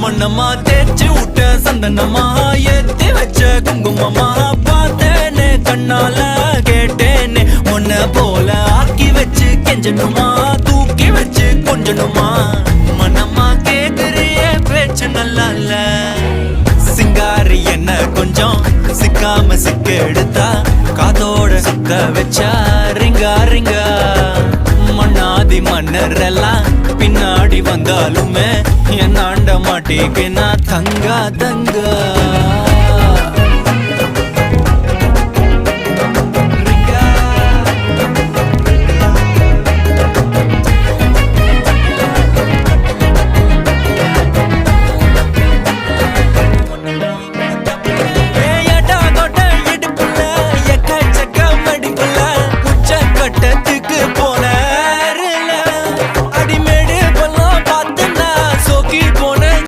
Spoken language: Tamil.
மண்ணம்மா தேய்ச்சி விட்ட சந்தனமா ஏத்தி வச்ச குங்குமமா பார்த்தேனே கண்ணால கேட்டேனே உன்ன போல ஆக்கி வச்சு கெஞ்சணுமா தூக்கி வச்சு கொஞ்சணுமா மனமா கேக்குறிய பேச்சு நல்லா இல்ல சிங்காரி என்ன கொஞ்சம் சிக்காம சிக்க எடுத்தா காதோட சுத்த வச்சா ரிங்கா ரிங்கா மண்ணாதி மன்னர் எல்லாம் பின்னாடி வந்தாலுமே என் ஆண்ட மாட்டேக்கு நான் தங்கா தங்கா